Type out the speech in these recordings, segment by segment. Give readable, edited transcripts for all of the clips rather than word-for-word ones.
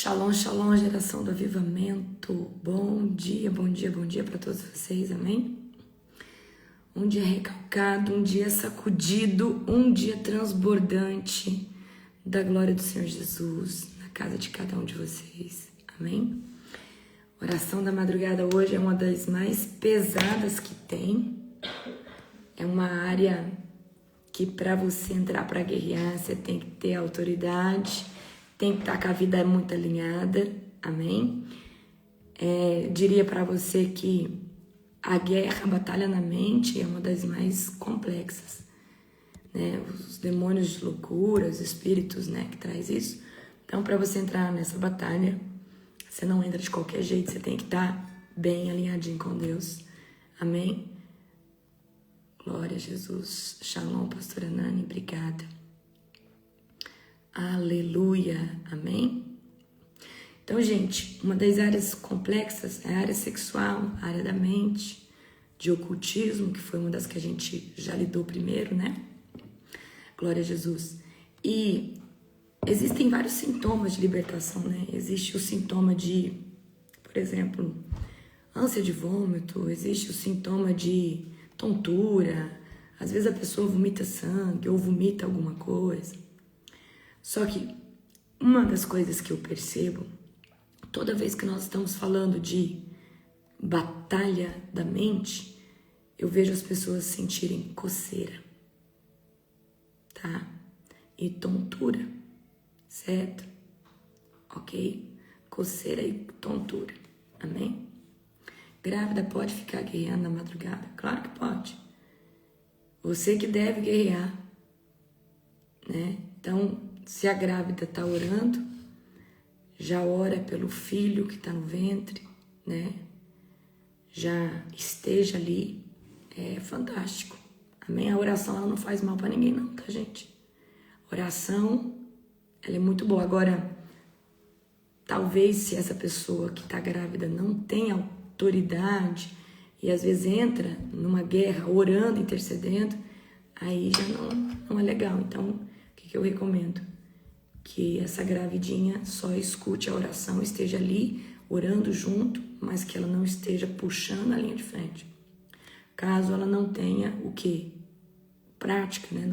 Shalom, shalom, geração do avivamento. Bom dia, bom dia, bom dia para todos vocês, amém? Um dia recalcado, um dia sacudido, um dia transbordante da glória do Senhor Jesus na casa de cada um de vocês, amém? Oração da madrugada hoje é uma das mais pesadas que tem. É uma área que para você entrar para guerrear, você tem que ter autoridade, tem que estar com a vida muito alinhada, amém? Diria para você que a guerra, a batalha na mente é uma das mais complexas, né? Os demônios de loucura, os espíritos, né, que traz isso. Então, para você entrar nessa batalha, você não entra de qualquer jeito, você tem que estar bem alinhadinho com Deus, amém? Glória a Jesus. Shalom, pastora Nani, obrigada. Aleluia, amém? Então, gente, uma das áreas complexas é a área sexual, a área da mente, de ocultismo, que foi uma das que a gente já lidou primeiro, né? Glória a Jesus. E existem vários sintomas de libertação, né? Existe o sintoma de, por exemplo, ânsia de vômito, existe o sintoma de tontura, às vezes a pessoa vomita sangue ou vomita alguma coisa. Só que uma das coisas que eu percebo, toda vez que nós estamos falando de batalha da mente, eu vejo as pessoas sentirem coceira, tá? E tontura, certo? Ok? Coceira e tontura, amém? Grávida pode ficar guerreando na madrugada? Claro que pode. Você que deve guerrear, né? Então, se a grávida está orando, já ora pelo filho que está no ventre, né? Já esteja ali, é fantástico. Amém? A oração ela não faz mal para ninguém não, tá, gente? A oração, ela é muito boa. Agora, talvez se essa pessoa que está grávida não tenha autoridade e às vezes entra numa guerra orando, intercedendo, aí já não é legal. Então, o que eu recomendo? Que essa gravidinha só escute a oração, esteja ali orando junto, mas que ela não esteja puxando a linha de frente. Caso ela não tenha o quê? Prática, né?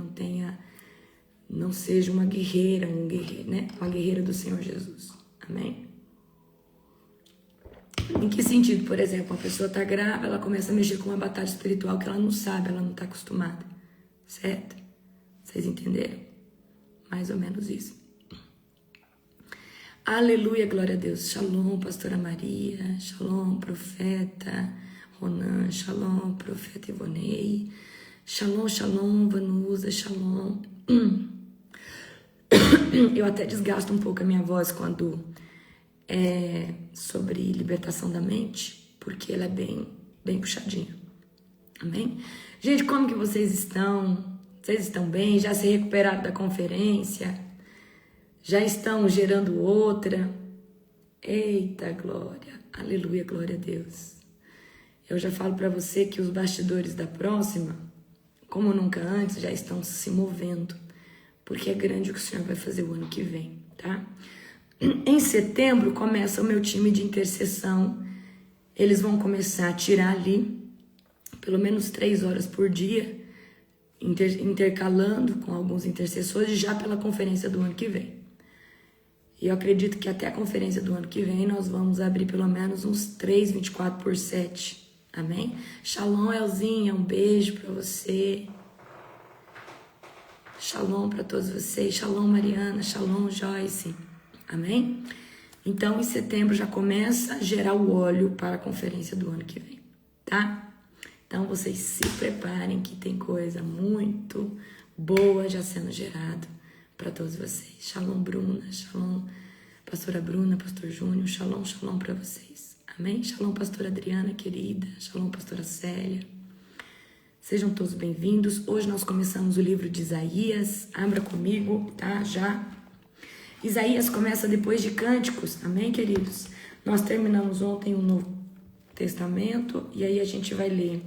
Não seja uma guerreira, né? Uma guerreira do Senhor Jesus. Amém? Em que sentido? Por exemplo, uma pessoa está grávida, ela começa a mexer com uma batalha espiritual que ela não sabe, ela não está acostumada. Certo? Vocês entenderam? Mais ou menos isso. Aleluia, glória a Deus. Shalom, pastora Maria. Shalom, profeta Ronan. Shalom, profeta Ivonei. Shalom, shalom, Vanusa. Shalom. Eu até desgasto um pouco a minha voz quando é sobre libertação da mente, porque ela é bem puxadinha. Amém? Gente, como que vocês estão? Vocês estão bem? Já se recuperaram da conferência? Já estão gerando outra? Eita, glória. Aleluia, glória a Deus. Eu já falo para você que os bastidores da próxima, como nunca antes, já estão se movendo, porque é grande o que o Senhor vai fazer o ano que vem, tá? Em setembro começa o meu time de intercessão. Eles vão começar a tirar ali pelo menos 3 horas por dia, intercalando com alguns intercessores já pela conferência do ano que vem. E eu acredito que até a conferência do ano que vem nós vamos abrir pelo menos uns 3, 24/7. Amém? Shalom, Elzinha, um beijo para você. Shalom para todos vocês. Shalom, Mariana. Shalom, Joyce. Amém? Então, em setembro já começa a gerar o óleo para a conferência do ano que vem, tá? Então, vocês se preparem que tem coisa muito boa já sendo gerada para todos vocês. Shalom, Bruna. Shalom, pastora Bruna, pastor Júnior. Shalom, shalom para vocês. Amém? Shalom, pastora Adriana, querida. Shalom, pastora Célia. Sejam todos bem-vindos. Hoje nós começamos o livro de Isaías. Abra comigo, tá? Já. Isaías começa depois de Cânticos. Amém, queridos? Nós terminamos ontem o Novo Testamento e aí a gente vai ler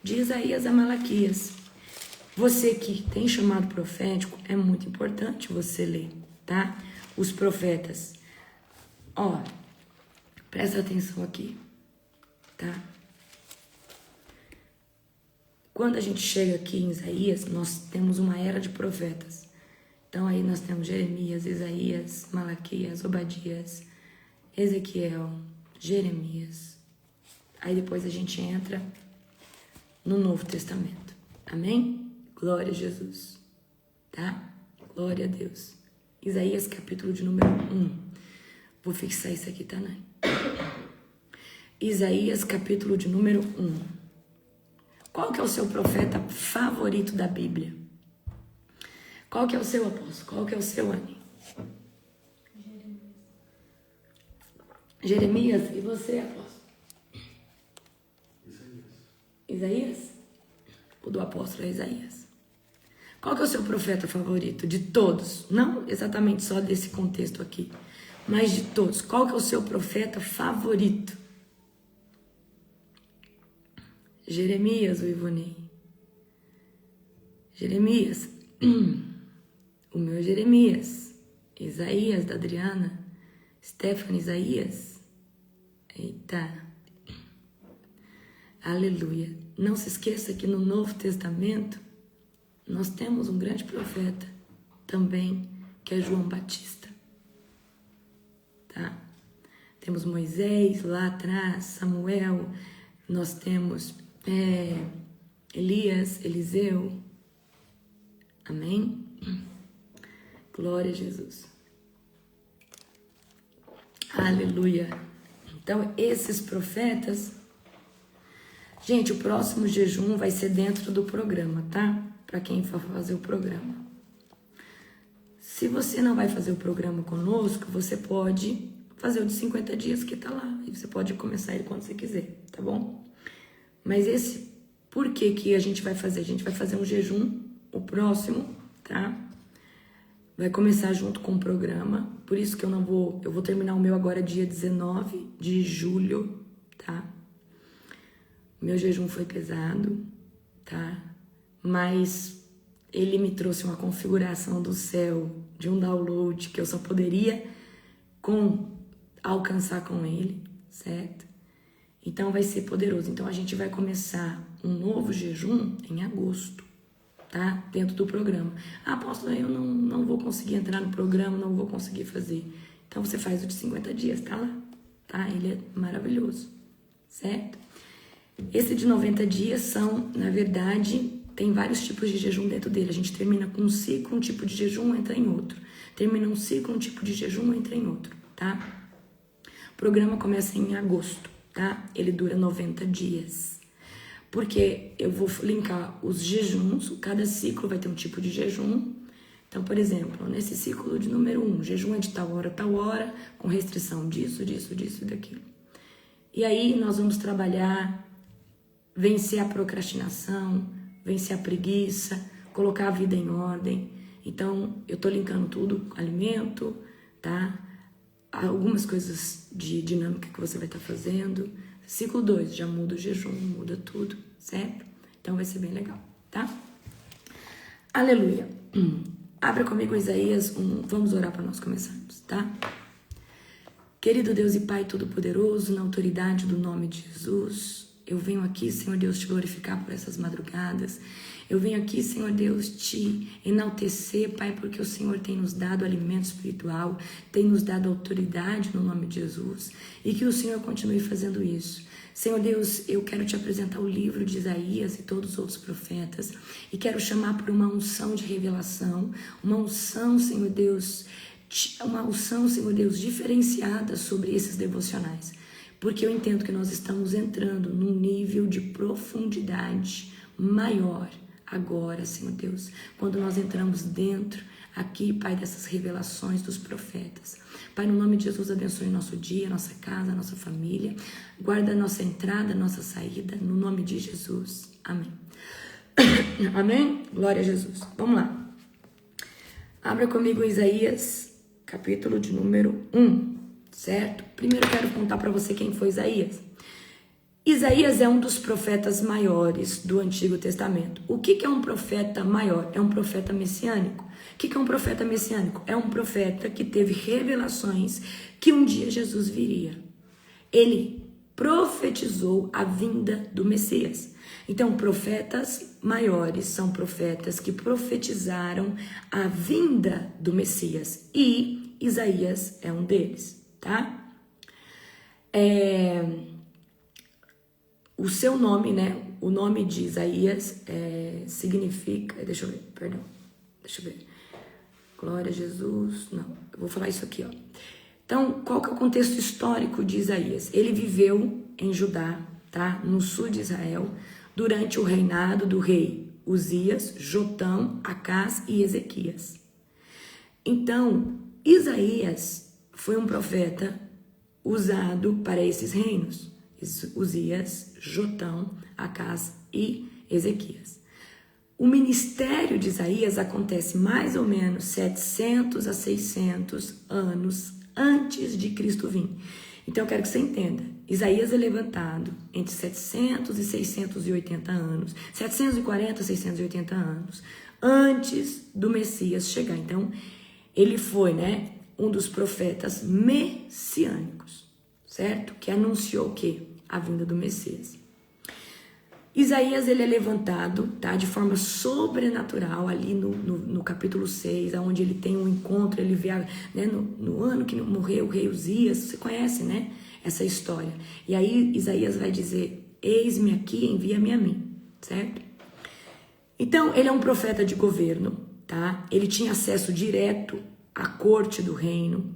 de Isaías a Malaquias. Você que tem chamado profético, é muito importante você ler, tá? Os profetas Ó, presta atenção aqui, tá? Quando a gente chega aqui em Isaías, nós temos uma era de profetas. Então aí nós temos Jeremias, Isaías, Malaquias, Obadias, Ezequiel, Jeremias. Aí depois a gente entra no Novo Testamento. Amém? Glória a Jesus. Tá? Glória a Deus. Isaías capítulo de número 1. Vou fixar isso aqui, tá, Nani? Isaías capítulo de número 1. Qual que é o seu profeta favorito da Bíblia? Qual que é o seu, apóstolo? Qual que é o seu, Anny? Jeremias. E você, apóstolo? Isaías? O do apóstolo é Isaías. Qual que é o seu profeta favorito? De todos. Não exatamente só desse contexto aqui, mas de todos. Qual que é o seu profeta favorito? Jeremias, o Ivonei. Jeremias. O meu Jeremias. Isaías, da Adriana. Stephanie, Isaías. Eita. Aleluia. Não se esqueça que no Novo Testamento nós temos um grande profeta também, que é João Batista. Tá? Temos Moisés lá atrás, Samuel, nós temos Elias, Eliseu. Amém? Glória a Jesus. Aleluia. Então, esses profetas... Gente, o próximo jejum vai ser dentro do programa, tá? Para quem for fazer o programa. Se você não vai fazer o programa conosco, você pode fazer o de 50 dias que tá lá. E você pode começar ele quando você quiser, tá bom? Mas esse, por que que a gente vai fazer? A gente vai fazer um jejum, o próximo, tá? Vai começar junto com o programa. Por isso que eu vou terminar o meu agora dia 19 de julho, tá? Meu jejum foi pesado, tá? Mas ele me trouxe uma configuração do céu, de um download que eu só poderia alcançar com ele, certo? Então vai ser poderoso. Então a gente vai começar um novo jejum em agosto, tá? Dentro do programa. Ah, apóstolo, eu não vou conseguir entrar no programa, não vou conseguir fazer. Então você faz o de 50 dias, tá lá? Tá? Ele é maravilhoso, certo? Esse de 90 dias são, na verdade, tem vários tipos de jejum dentro dele. A gente termina com um ciclo, um tipo de jejum, entra em outro. Termina um ciclo, um tipo de jejum, entra em outro, tá? O programa começa em agosto, tá? Ele dura 90 dias. Porque eu vou linkar os jejuns, cada ciclo vai ter um tipo de jejum. Então, por exemplo, nesse ciclo de número 1, jejum é de tal hora, com restrição disso e daquilo. E aí nós vamos trabalhar, vencer a procrastinação, vencer a preguiça, colocar a vida em ordem. Então, eu tô linkando tudo, alimento, tá? Algumas coisas de dinâmica que você vai estar fazendo. Ciclo 2, já muda o jejum, muda tudo, certo? Então vai ser bem legal, tá? Aleluia. Abra comigo Isaías 1, vamos orar para nós começarmos, tá? Querido Deus e Pai Todo-Poderoso, na autoridade do nome de Jesus, eu venho aqui, Senhor Deus, te glorificar por essas madrugadas. Eu venho aqui, Senhor Deus, te enaltecer, Pai, porque o Senhor tem nos dado alimento espiritual, tem nos dado autoridade no nome de Jesus, e que o Senhor continue fazendo isso. Senhor Deus, eu quero te apresentar o livro de Isaías e todos os outros profetas, e quero chamar por uma unção de revelação, uma unção, Senhor Deus, diferenciada sobre esses devocionais. Porque eu entendo que nós estamos entrando num nível de profundidade maior agora, Senhor Deus, quando nós entramos dentro aqui, Pai, dessas revelações dos profetas. Pai, no nome de Jesus, abençoe nosso dia, nossa casa, nossa família, guarda a nossa entrada, a nossa saída, no nome de Jesus. Amém. Amém? Glória a Jesus. Vamos lá. Abra comigo Isaías, capítulo de número 1. Certo? Primeiro eu quero contar para você quem foi Isaías. Isaías é um dos profetas maiores do Antigo Testamento. O que é um profeta maior? É um profeta messiânico. O que é um profeta messiânico? É um profeta que teve revelações que um dia Jesus viria. Ele profetizou a vinda do Messias. Então, profetas maiores são profetas que profetizaram a vinda do Messias. E Isaías é um deles, tá? O seu nome, né? O nome de Isaías significa... Deixa eu ver. Glória a Jesus. Não, eu vou falar isso aqui, ó. Então, qual que é o contexto histórico de Isaías? Ele viveu em Judá, tá? No sul de Israel, durante o reinado do rei Uzias, Jotão, Acás e Ezequias. Então, Isaías foi um profeta usado para esses reinos. Uzias, Jotão, Acás e Ezequias. O ministério de Isaías acontece mais ou menos 700 a 600 anos antes de Cristo vir. Então eu quero que você entenda. Isaías é levantado entre 700 e 680 anos, 740 a 680 anos, antes do Messias chegar. Então, ele foi, né, um dos profetas messiânicos, certo? Que anunciou o quê? A vinda do Messias. Isaías, ele é levantado, tá, de forma sobrenatural ali no capítulo 6, onde ele tem um encontro, ele vê, né, no ano que morreu o rei Uzias, você conhece, né, essa história. E aí Isaías vai dizer, eis-me aqui, envia-me a mim, certo? Então, ele é um profeta de governo, tá? Ele tinha acesso direto à corte do reino,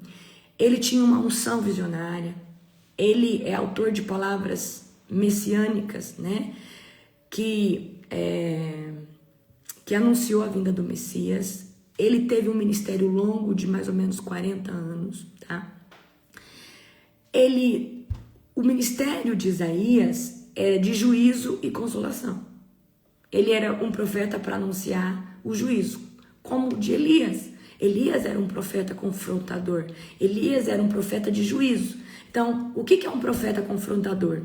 ele tinha uma unção visionária, ele é autor de palavras messiânicas, né? Que anunciou a vinda do Messias. Ele teve um ministério longo de mais ou menos 40 anos, tá? O ministério de Isaías é de juízo e consolação. Ele era um profeta para anunciar o juízo, como o de Elias. Elias era um profeta confrontador. Elias era um profeta de juízo. Então, o que é um profeta confrontador?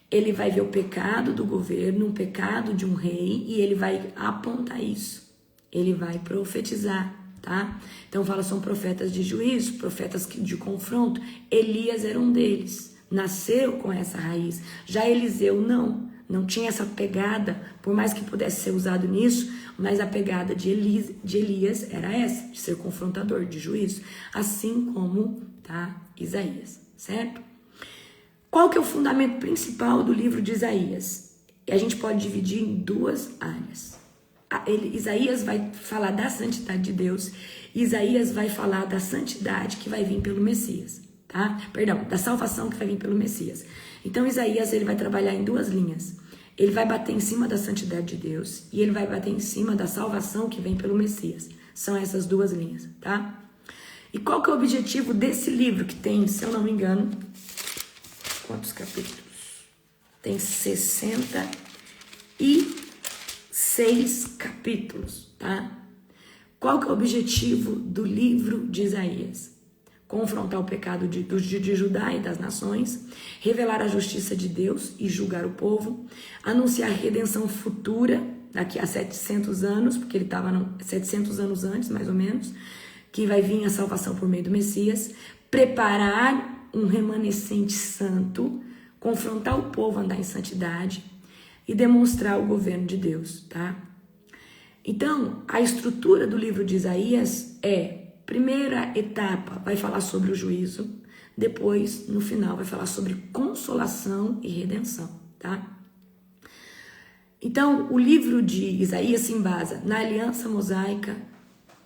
Ele vai ver o pecado do governo, um pecado de um rei, e ele vai apontar isso. Ele vai profetizar, tá? Então fala, são profetas de juízo, profetas de confronto. Elias era um deles, nasceu com essa raiz. Já Eliseu não tinha essa pegada, por mais que pudesse ser usado nisso, mas a pegada de Elias era essa, de ser confrontador, de juízo. Assim como, tá, Isaías, certo? Qual que é o fundamento principal do livro de Isaías? A gente pode dividir em duas áreas. Isaías vai falar da santidade de Deus, e Isaías vai falar da santidade que vai vir pelo Messias, tá? Perdão, da salvação que vai vir pelo Messias. Então Isaías, ele vai trabalhar em duas linhas. Ele vai bater em cima da santidade de Deus e ele vai bater em cima da salvação que vem pelo Messias. São essas duas linhas, tá? E qual que é o objetivo desse livro que tem, se eu não me engano, quantos capítulos? Tem 66 capítulos, tá? Qual que é o objetivo do livro de Isaías? Confrontar o pecado de Judá e das nações, revelar a justiça de Deus e julgar o povo, anunciar a redenção futura daqui a 700 anos, porque ele estava 700 anos antes, mais ou menos, que vai vir a salvação por meio do Messias, preparar um remanescente santo, confrontar o povo a andar em santidade e demonstrar o governo de Deus, tá? Então, a estrutura do livro de Isaías primeira etapa vai falar sobre o juízo, depois, no final, vai falar sobre consolação e redenção, tá? Então, o livro de Isaías se embasa na aliança mosaica,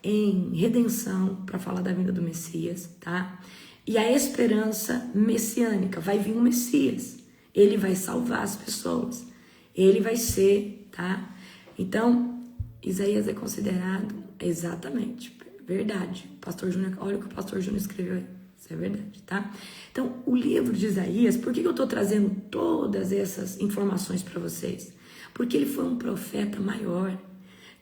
em redenção, para falar da vinda do Messias, tá? E a esperança messiânica, vai vir um Messias, ele vai salvar as pessoas, ele vai ser, tá? Então, Isaías é considerado, exatamente, verdade. Pastor Júnior, olha o que o pastor Júnior escreveu aí, isso é verdade, tá? Então, o livro de Isaías, por que eu tô trazendo todas essas informações para vocês? Porque ele foi um profeta maior. O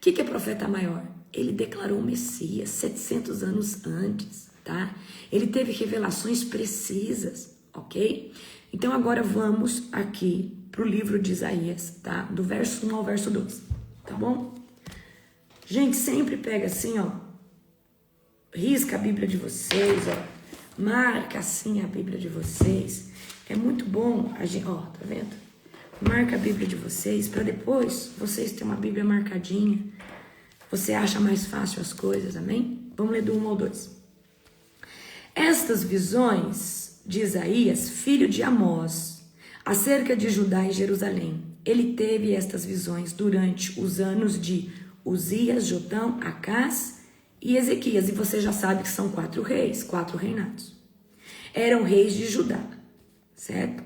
que é profeta maior? Ele declarou o Messias 700 anos antes, tá? Ele teve revelações precisas. ok? Então agora vamos aqui para o livro de Isaías, tá? Do verso 1 ao verso 12, tá bom? Gente, sempre pega assim, ó, risca a Bíblia de vocês, ó, marca assim a Bíblia de vocês. É muito bom a gente, ó, tá vendo? Marca a Bíblia de vocês para depois vocês terem uma Bíblia marcadinha. Você acha mais fácil as coisas, amém? Vamos ler do 1 ao 2. Estas visões de Isaías, filho de Amós, acerca de Judá e Jerusalém. Ele teve estas visões durante os anos de Uzias, Jotão, Acás e Ezequias. E você já sabe que são 4 reis, 4 reinados. Eram reis de Judá, certo?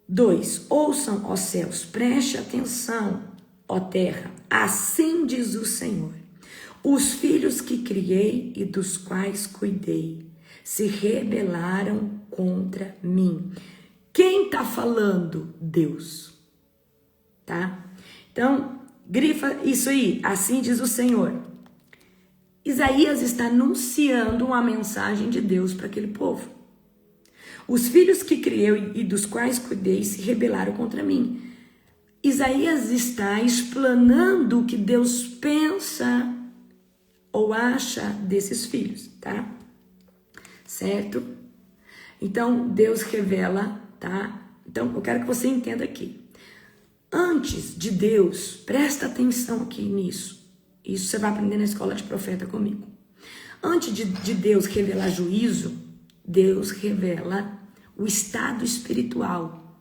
2. Ouçam, ó céus, preste atenção, ó terra, assim diz o Senhor. Os filhos que criei e dos quais cuidei se rebelaram contra mim. Quem está falando? Deus. Tá? Então, grifa isso aí, assim diz o Senhor. Isaías está anunciando uma mensagem de Deus para aquele povo. Os filhos que criei e dos quais cuidei se rebelaram contra mim. Isaías está explanando o que Deus pensa ou acha desses filhos, tá? Certo? Então, Deus revela, tá? Então, eu quero que você entenda aqui. Antes de Deus, presta atenção aqui nisso. Isso você vai aprender na escola de profeta comigo. Antes de Deus revelar juízo, Deus revela o estado espiritual.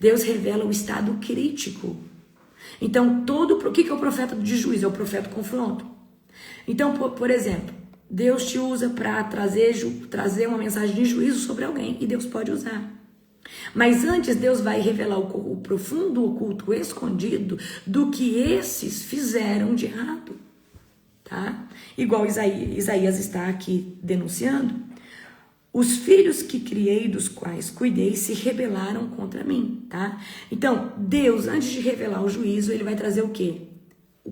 Deus revela o estado crítico. Então, o que é o profeta de juízo? É o profeta confronto. Então, por exemplo, Deus te usa para trazer uma mensagem de juízo sobre alguém, e Deus pode usar. Mas antes, Deus vai revelar o profundo oculto escondido do que esses fizeram de errado, tá? Igual Isaías está aqui denunciando. Os filhos que criei, dos quais cuidei, se rebelaram contra mim, tá? Então, Deus, antes de revelar o juízo, ele vai trazer o quê?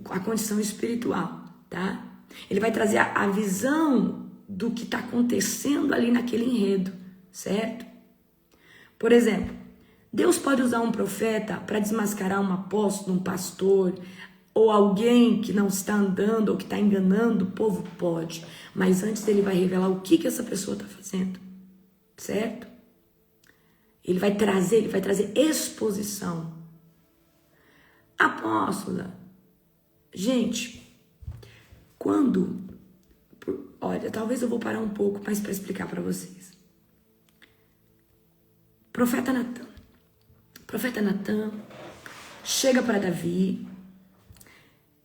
A condição espiritual, tá? Ele vai trazer a visão do que está acontecendo ali naquele enredo, certo? Por exemplo, Deus pode usar um profeta para desmascarar um apóstolo, um pastor, ou alguém que não está andando ou que está enganando o povo? Pode. Mas antes ele vai revelar o que essa pessoa está fazendo, certo? Ele vai trazer exposição. Apóstola, gente, olha, talvez eu vou parar um pouco mais para explicar para vocês. Profeta Natan chega para Davi,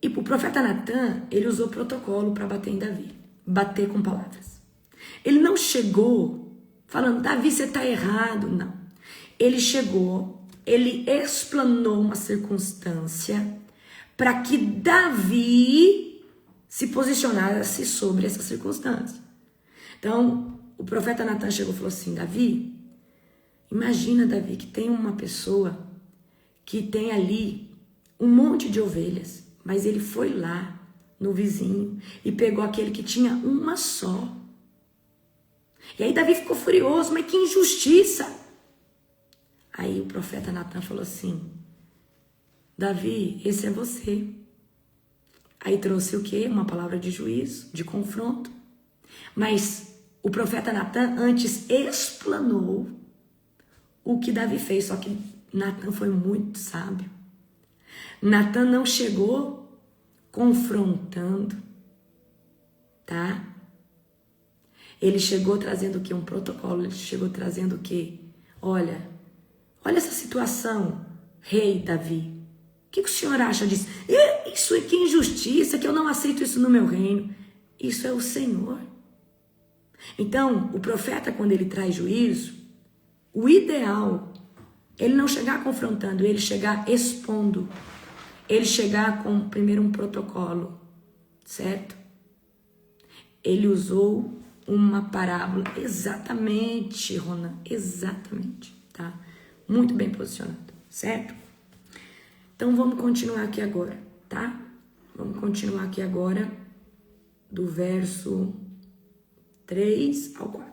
e o profeta Natan, ele usou protocolo para bater em Davi, bater com palavras. Ele não chegou falando, Davi, você está errado, não. Ele chegou, ele explanou uma circunstância para que Davi se posicionasse sobre essa circunstância. Então, o profeta Natan chegou e falou assim, Davi, imagina, Davi, que tem uma pessoa que tem ali um monte de ovelhas, mas ele foi lá no vizinho e pegou aquele que tinha uma só. E aí Davi ficou furioso, mas que injustiça! Aí o profeta Natan falou assim, Davi, esse é você. Aí trouxe o quê? Uma palavra de juízo, de confronto. Mas o profeta Natan antes explanou o que Davi fez, só que Natan foi muito sábio. Natan não chegou confrontando, tá? Ele chegou trazendo o quê? Um protocolo, ele chegou trazendo o quê? Olha essa situação, rei Davi. O que o senhor acha disso? Isso aqui é injustiça, que eu não aceito isso no meu reino. Isso é o Senhor. Então, o profeta, quando ele traz juízo, o ideal, ele não chegar confrontando, ele chegar expondo. Ele chegar com, primeiro, um protocolo, certo? Ele usou uma parábola, exatamente, Ronan, exatamente, tá? Muito bem posicionado, certo? Então, vamos continuar aqui agora, tá? Vamos continuar aqui agora do verso 3 ao 4.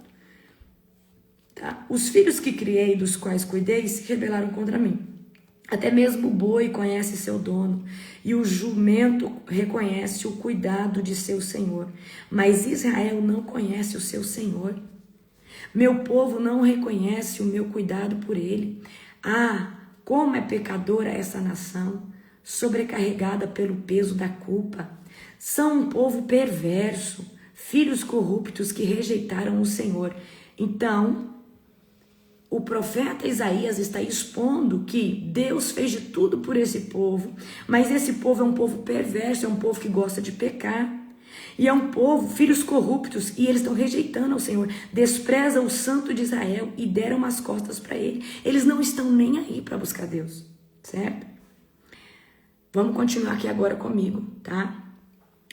Tá? Os filhos que criei, dos quais cuidei, se rebelaram contra mim. Até mesmo o boi conhece seu dono, e o jumento reconhece o cuidado de seu senhor. Mas Israel não conhece o seu senhor. Meu povo não reconhece o meu cuidado por ele. Ah, como é pecadora essa nação, sobrecarregada pelo peso da culpa. São um povo perverso, filhos corruptos que rejeitaram o Senhor. Então, o profeta Isaías está expondo que Deus fez de tudo por esse povo, mas esse povo é um povo perverso, é um povo que gosta de pecar, e é um povo, filhos corruptos, e eles estão rejeitando ao Senhor, desprezam o santo de Israel e deram as costas para ele. Eles não estão nem aí para buscar Deus, certo? Vamos continuar aqui agora comigo, tá?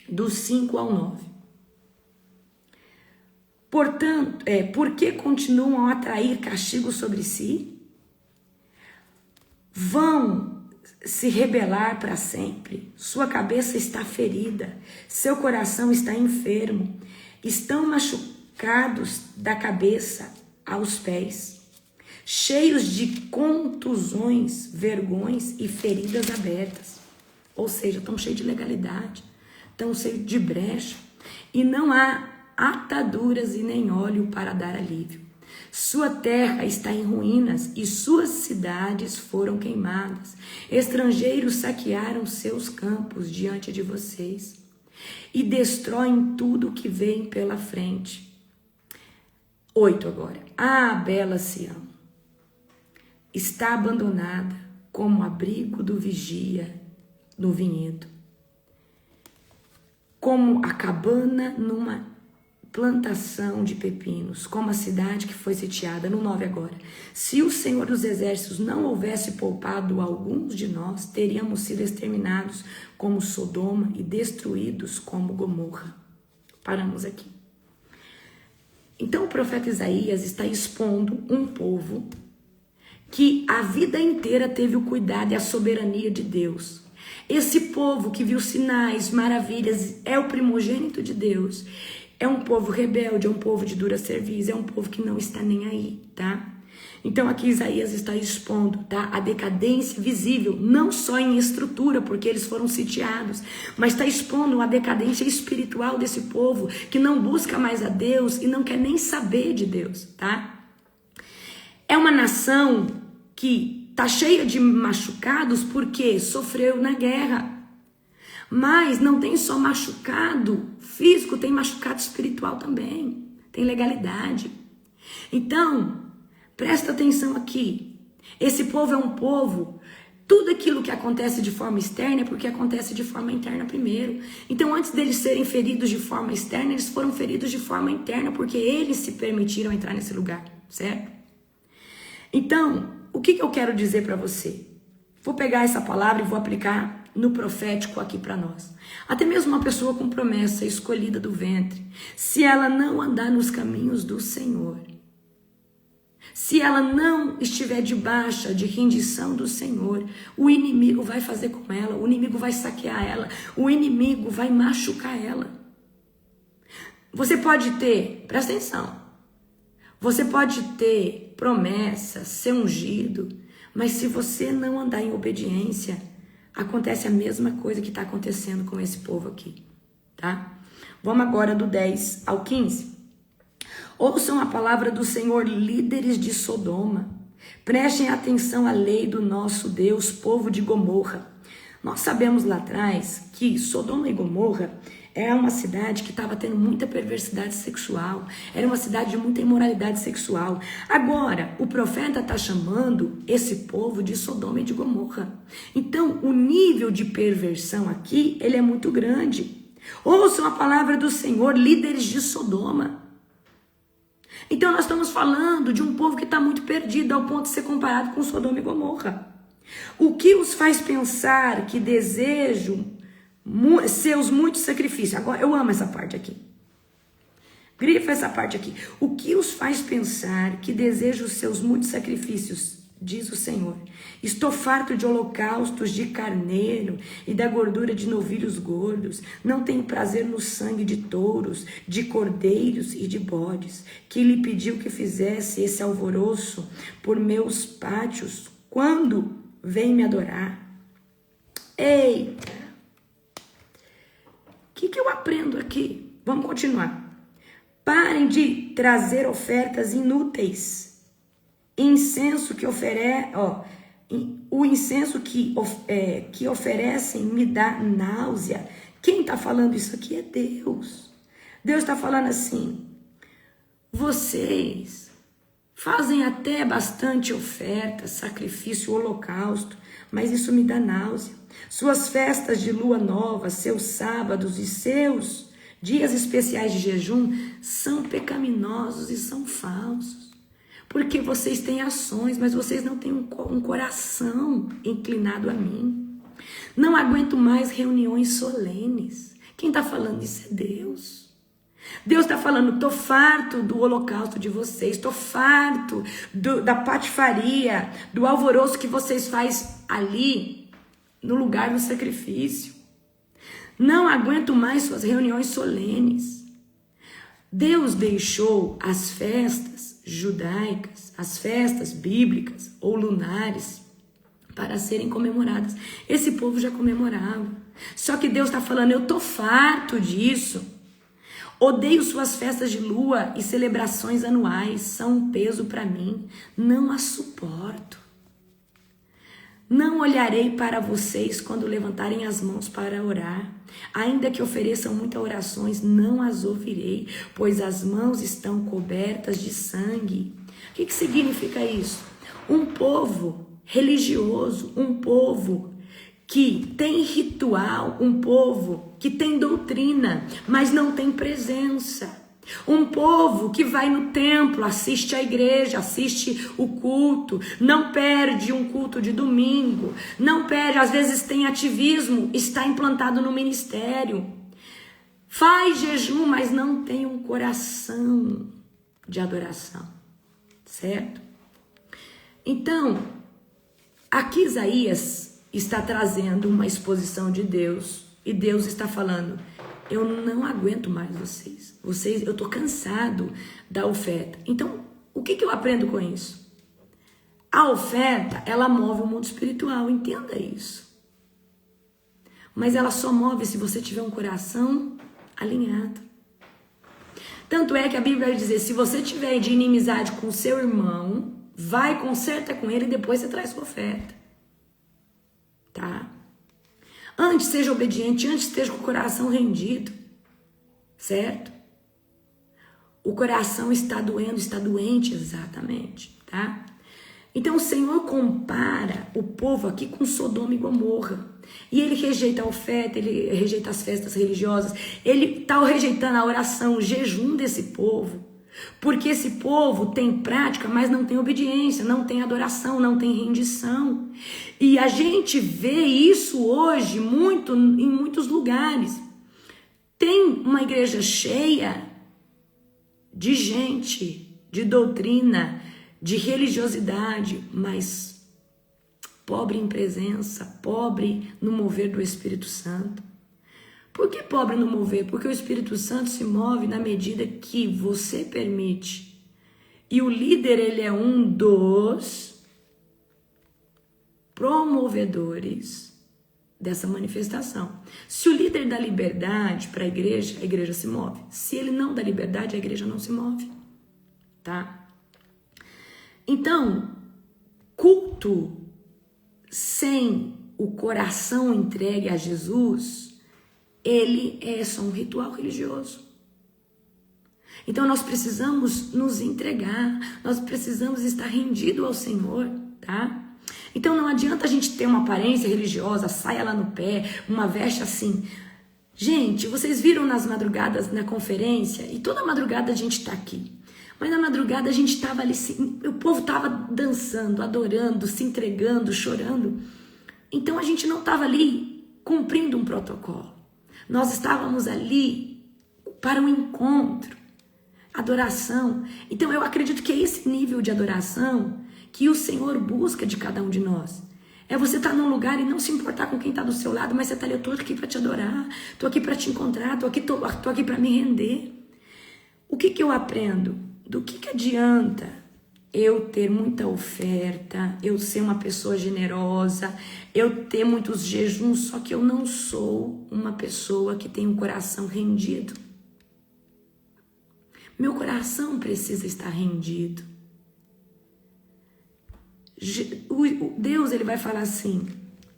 Do 5 ao 9. Portanto, por que continuam a atrair castigo sobre si? Vão se rebelar para sempre. Sua cabeça está ferida, seu coração está enfermo, estão machucados da cabeça aos pés, cheios de contusões, vergões e feridas abertas. Ou seja, estão cheios de legalidade, estão cheios de brecha, e não há ataduras e nem óleo para dar alívio. Sua terra está em ruínas e suas cidades foram queimadas. Estrangeiros saquearam seus campos diante de vocês e destroem tudo que vem pela frente. 8 agora. Ah, bela Sião, está abandonada como abrigo do vigia no vinhedo, como a cabana numa plantação de pepinos, como a cidade que foi sitiada. No 9 agora. Se o Senhor dos Exércitos não houvesse poupado alguns de nós, teríamos sido exterminados como Sodoma e destruídos como Gomorra. Paramos aqui. Então o profeta Isaías está expondo um povo que a vida inteira teve o cuidado e a soberania de Deus. Esse povo que viu sinais, maravilhas, é o primogênito de Deus. É um povo rebelde, é um povo de dura cerviz, é um povo que não está nem aí, tá? Então aqui Isaías está expondo, tá? A decadência visível, não só em estrutura, porque eles foram sitiados, mas está expondo a decadência espiritual desse povo que não busca mais a Deus e não quer nem saber de Deus, tá? É uma nação que está cheia de machucados porque sofreu na guerra. Mas não tem só machucado físico, tem machucado espiritual também. Tem legalidade. Então, presta atenção aqui. Esse povo é um povo, tudo aquilo que acontece de forma externa é porque acontece de forma interna primeiro. Então, antes deles serem feridos de forma externa, eles foram feridos de forma interna porque eles se permitiram entrar nesse lugar, certo? Então, o que eu quero dizer para você? Vou pegar essa palavra e vou aplicar no profético aqui para nós. Até mesmo uma pessoa com promessa, escolhida do ventre, se ela não andar nos caminhos do Senhor, se ela não estiver debaixo de rendição do Senhor, o inimigo vai fazer com ela, o inimigo vai saquear ela, o inimigo vai machucar ela. Você pode ter, presta atenção, você pode ter promessa, ser ungido, mas se você não andar em obediência, acontece a mesma coisa que está acontecendo com esse povo aqui, tá? Vamos agora do 10 ao 15. Ouçam a palavra do Senhor, líderes de Sodoma. Prestem atenção à lei do nosso Deus, povo de Gomorra. Nós sabemos lá atrás que Sodoma e Gomorra era uma cidade que estava tendo muita perversidade sexual. Era uma cidade de muita imoralidade sexual. Agora, o profeta está chamando esse povo de Sodoma e de Gomorra. Então, o nível de perversão aqui, ele é muito grande. Ouçam a palavra do Senhor, líderes de Sodoma. Então, nós estamos falando de um povo que está muito perdido ao ponto de ser comparado com Sodoma e Gomorra. O que os faz pensar que desejam seus muitos sacrifícios? Agora, eu amo essa parte aqui. Grifa essa parte aqui. O que os faz pensar que desejam os seus muitos sacrifícios diz o Senhor. Estou farto de holocaustos de carneiro e da gordura de novilhos gordos. Não tenho prazer no sangue de touros, de cordeiros e de bodes. Que lhe pediu que fizesse esse alvoroço por meus pátios quando vem me adorar? Eita! O que eu aprendo aqui? Vamos continuar. Parem de trazer ofertas inúteis. Incenso que o incenso que oferecem me dá náusea. Quem está falando isso aqui é Deus. Deus está falando assim: vocês fazem até bastante oferta, sacrifício, holocausto, mas isso me dá náusea. Suas festas de lua nova, seus sábados e seus dias especiais de jejum são pecaminosos e são falsos. Porque vocês têm ações, mas vocês não têm um coração inclinado a mim. Não aguento mais reuniões solenes. Quem está falando isso é Deus. Deus está falando: estou farto do holocausto de vocês, estou farto da patifaria, do alvoroço que vocês fazem ali, no lugar do sacrifício. Não aguento mais suas reuniões solenes. Deus deixou as festas judaicas, as festas bíblicas ou lunares para serem comemoradas. Esse povo já comemorava. Só que Deus está falando: eu estou farto disso. Odeio suas festas de lua e celebrações anuais, são um peso para mim, não as suporto. Não olharei para vocês quando levantarem as mãos para orar. Ainda que ofereçam muitas orações, não as ouvirei, pois as mãos estão cobertas de sangue. O que significa isso? Um povo religioso, um povo que tem ritual, um povo que tem doutrina, mas não tem presença. Um povo que vai no templo, assiste a igreja, assiste o culto, não perde um culto de domingo, não perde, às vezes tem ativismo, está implantado no ministério, faz jejum, mas não tem um coração de adoração, certo? Então, aqui Isaías está trazendo uma exposição de Deus, e Deus está falando: eu não aguento mais vocês. Eu estou cansado da oferta. Então, o que eu aprendo com isso? A oferta, ela move o mundo espiritual, entenda isso. Mas ela só move se você tiver um coração alinhado. Tanto é que a Bíblia vai dizer: se você tiver de inimizade com seu irmão, vai, conserta com ele e depois você traz sua oferta. Tá? Antes seja obediente, antes esteja com o coração rendido, certo? O coração está doendo, está doente, exatamente, tá? Então o Senhor compara o povo aqui com Sodoma e Gomorra. E ele rejeita a oferta, ele rejeita as festas religiosas, ele está rejeitando a oração, o jejum desse povo. Porque esse povo tem prática, mas não tem obediência, não tem adoração, não tem rendição. E a gente vê isso hoje muito em muitos lugares. Tem uma igreja cheia de gente, de doutrina, de religiosidade, mas pobre em presença, pobre no mover do Espírito Santo. Por que pobre no mover? Porque o Espírito Santo se move na medida que você permite. E o líder, ele é um dos promovedores dessa manifestação. Se o líder dá liberdade para a igreja se move. Se ele não dá liberdade, a igreja não se move. Tá? Então, culto sem o coração entregue a Jesus, ele é só um ritual religioso. Então nós precisamos nos entregar, nós precisamos estar rendidos ao Senhor, tá? Então não adianta a gente ter uma aparência religiosa, saia lá no pé, uma veste assim. Gente, vocês viram nas madrugadas na conferência, e toda madrugada a gente tá aqui. Mas na madrugada a gente tava ali, o povo tava dançando, adorando, se entregando, chorando. Então a gente não tava ali cumprindo um protocolo. Nós estávamos ali para um encontro, adoração. Então eu acredito que é esse nível de adoração que o Senhor busca de cada um de nós. É você estar num lugar e não se importar com quem está do seu lado, mas você está ali, eu estou aqui para te adorar, estou aqui para te encontrar, estou aqui para me render. O que eu aprendo? Do que adianta eu ter muita oferta, eu ser uma pessoa generosa, eu ter muitos jejuns, só que eu não sou uma pessoa que tem um coração rendido? Meu coração precisa estar rendido. Deus, ele vai falar assim,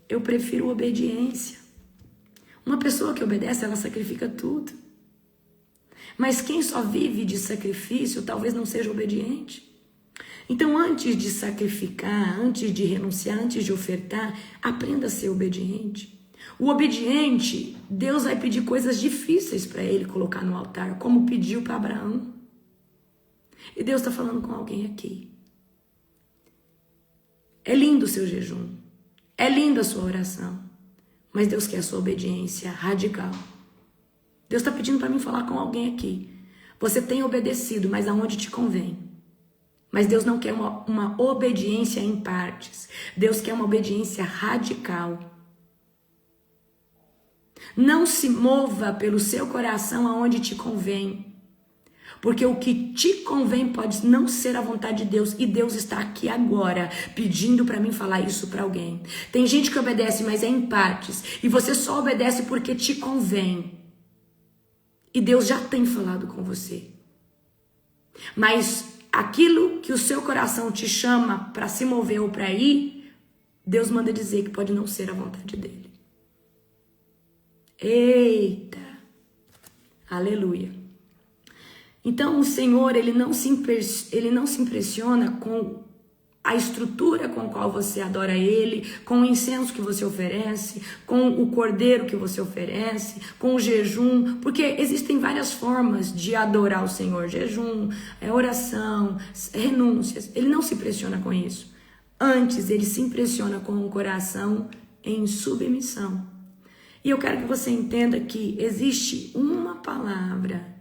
eu prefiro obediência. Uma pessoa que obedece, ela sacrifica tudo. Mas quem só vive de sacrifício, talvez não seja obediente. Então, antes de sacrificar, antes de renunciar, antes de ofertar, aprenda a ser obediente. O obediente, Deus vai pedir coisas difíceis para ele colocar no altar, como pediu para Abraão. E Deus está falando com alguém aqui. É lindo o seu jejum, é linda a sua oração, mas Deus quer a sua obediência radical. Deus está pedindo para mim falar com alguém aqui. Você tem obedecido, mas aonde te convém. Mas Deus não quer uma obediência em partes. Deus quer uma obediência radical. Não se mova pelo seu coração aonde te convém. Porque o que te convém pode não ser a vontade de Deus. E Deus está aqui agora pedindo para mim falar isso para alguém. Tem gente que obedece, mas é em partes. E você só obedece porque te convém. E Deus já tem falado com você. Mas aquilo que o seu coração te chama para se mover ou para ir, Deus manda dizer que pode não ser a vontade dele. Eita! Aleluia! Então o Senhor, ele não se impressiona com a estrutura com a qual você adora ele, com o incenso que você oferece, com o cordeiro que você oferece, com o jejum, porque existem várias formas de adorar o Senhor. Jejum, oração, renúncias. Ele não se impressiona com isso. Antes, ele se impressiona com um coração em submissão. E eu quero que você entenda que existe uma palavra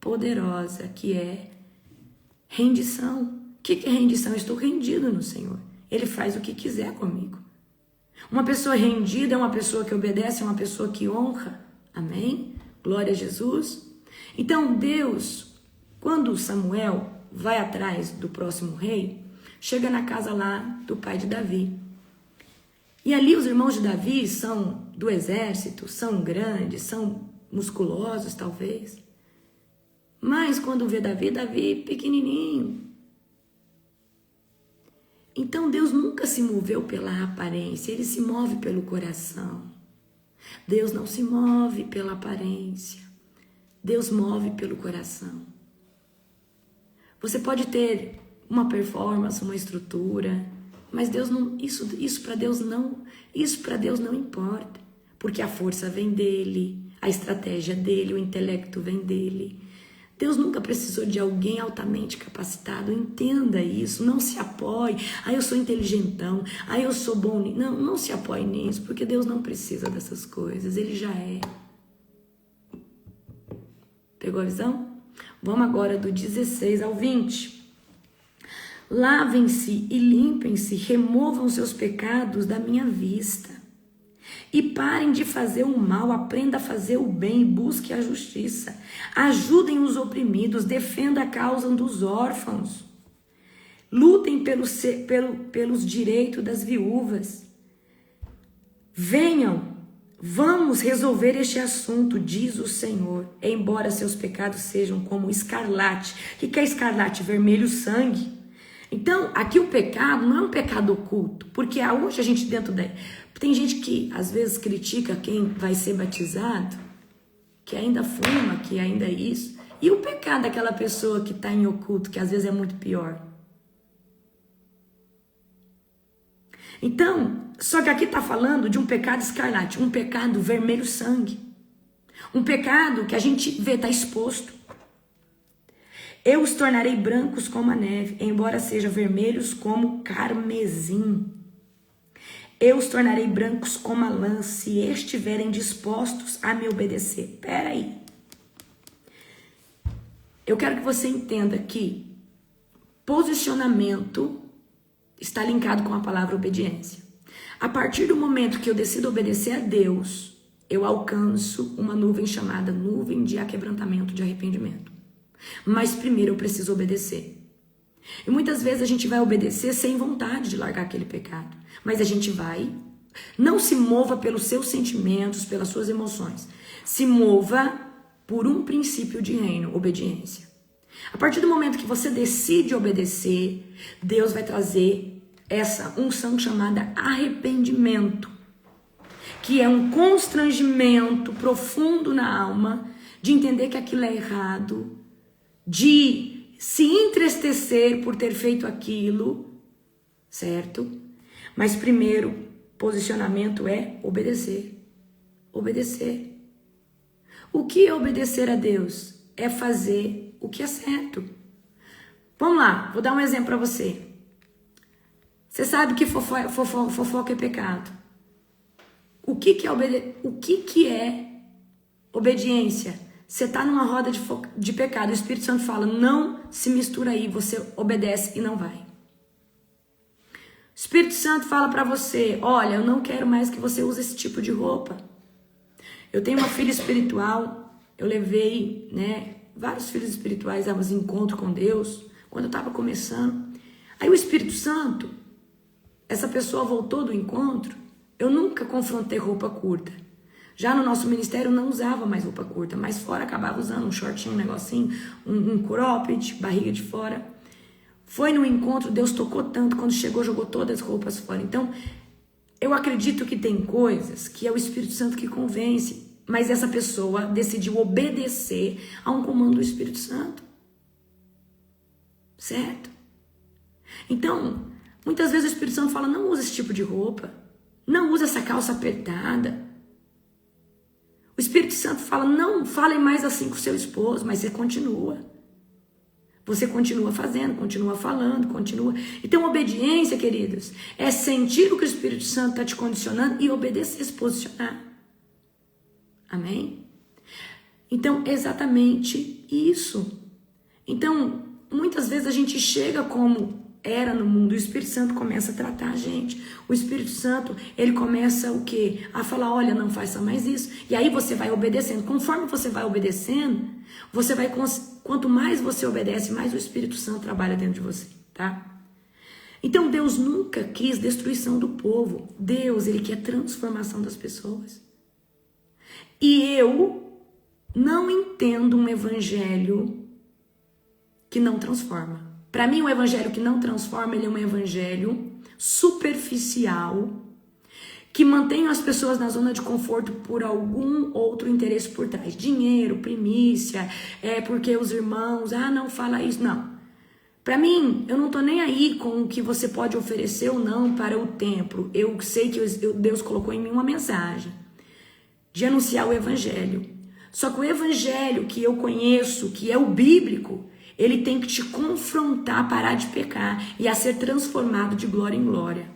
poderosa que é rendição. O que é rendição? Eu estou rendido no Senhor. Ele faz o que quiser comigo. Uma pessoa rendida é uma pessoa que obedece, é uma pessoa que honra. Amém? Glória a Jesus. Então Deus, quando Samuel vai atrás do próximo rei, chega na casa lá do pai de Davi. E ali os irmãos de Davi são do exército, são grandes, são musculosos talvez. Mas quando vê Davi pequenininho. Então Deus nunca se moveu pela aparência, ele se move pelo coração. Deus não se move pela aparência, Deus move pelo coração. Você pode ter uma performance, uma estrutura, mas Deus não, isso para Deus não importa, porque a força vem dele, a estratégia dele, o intelecto vem dele. Deus nunca precisou de alguém altamente capacitado. Entenda isso, não se apoie. Eu sou inteligentão, eu sou bom. Não se apoie nisso, porque Deus não precisa dessas coisas, ele já é. Pegou a visão? Vamos agora do 16 ao 20. Lavem-se e limpem-se, removam seus pecados da minha vista. E parem de fazer o mal, aprenda a fazer o bem e busque a justiça. Ajudem os oprimidos, defenda a causa dos órfãos. Lutem pelos direitos das viúvas. Venham, vamos resolver este assunto, diz o Senhor. Embora seus pecados sejam como escarlate. O que é escarlate? Vermelho sangue. Então, aqui o pecado não é um pecado oculto, porque hoje a gente tem gente que às vezes critica quem vai ser batizado, que ainda fuma, que ainda é isso. E o pecado daquela pessoa que está em oculto, que às vezes é muito pior. Então, só que aqui está falando de um pecado escarlate, um pecado vermelho sangue. Um pecado que a gente vê, está exposto. Eu os tornarei brancos como a neve, embora sejam vermelhos como carmesim. Eu os tornarei brancos como a lã, se estiverem dispostos a me obedecer. Espera aí. Eu quero que você entenda que posicionamento está linkado com a palavra obediência. A partir do momento que eu decido obedecer a Deus, eu alcanço uma nuvem chamada nuvem de aquebrantamento, de arrependimento. Mas primeiro eu preciso obedecer. E muitas vezes a gente vai obedecer sem vontade de largar aquele pecado. Mas a gente vai. Não se mova pelos seus sentimentos, pelas suas emoções. Se mova por um princípio de reino, obediência. A partir do momento que você decide obedecer, Deus vai trazer essa unção chamada arrependimento, que é um constrangimento profundo na alma, de entender que aquilo é errado, de se entristecer por ter feito aquilo, certo? Mas primeiro, posicionamento é obedecer. Obedecer. O que é obedecer a Deus? É fazer o que é certo. Vamos lá, vou dar um exemplo para você. Você sabe que fofoca é pecado. O que é obediência? Você está numa roda de pecado, o Espírito Santo fala, não se mistura aí, você obedece e não vai. O Espírito Santo fala para você, olha, eu não quero mais que você use esse tipo de roupa. Eu tenho uma filha espiritual, eu levei, vários filhos espirituais a um encontro com Deus, quando eu estava começando. Aí o Espírito Santo, essa pessoa voltou do encontro, eu nunca confrontei roupa curta. Já no nosso ministério eu não usava mais roupa curta, mas fora acabava usando um shortinho, um negocinho, um cropped, barriga de fora. Foi no encontro, Deus tocou tanto, quando chegou jogou todas as roupas fora. Então, eu acredito que tem coisas que é o Espírito Santo que convence, mas essa pessoa decidiu obedecer a um comando do Espírito Santo. Certo? Então, muitas vezes o Espírito Santo fala, não usa esse tipo de roupa, não usa essa calça apertada. O Espírito Santo fala, não fale mais assim com o seu esposo, mas você continua. Você continua fazendo, continua falando, continua. Então, obediência, queridos, é sentir o que o Espírito Santo está te condicionando e obedecer, se posicionar. Amém? Então, exatamente isso. Então, muitas vezes a gente chega como era no mundo, o Espírito Santo começa a tratar a gente. O Espírito Santo, ele começa o quê? A falar, olha, não faça mais isso. E aí você vai obedecendo. Conforme você vai obedecendo, você vai, quanto mais você obedece, mais o Espírito Santo trabalha dentro de você, tá? Então Deus nunca quis destruição do povo. Deus, ele quer transformação das pessoas. E eu não entendo um evangelho que não transforma. Para mim, o evangelho que não transforma, ele é um evangelho superficial, que mantém as pessoas na zona de conforto por algum outro interesse por trás. Dinheiro, primícia, porque os irmãos, não fala isso, não. Para mim, eu não tô nem aí com o que você pode oferecer ou não para o templo. Eu sei que Deus colocou em mim uma mensagem de anunciar o evangelho. Só que o evangelho que eu conheço, que é o bíblico, ele tem que te confrontar a parar de pecar e a ser transformado de glória em glória.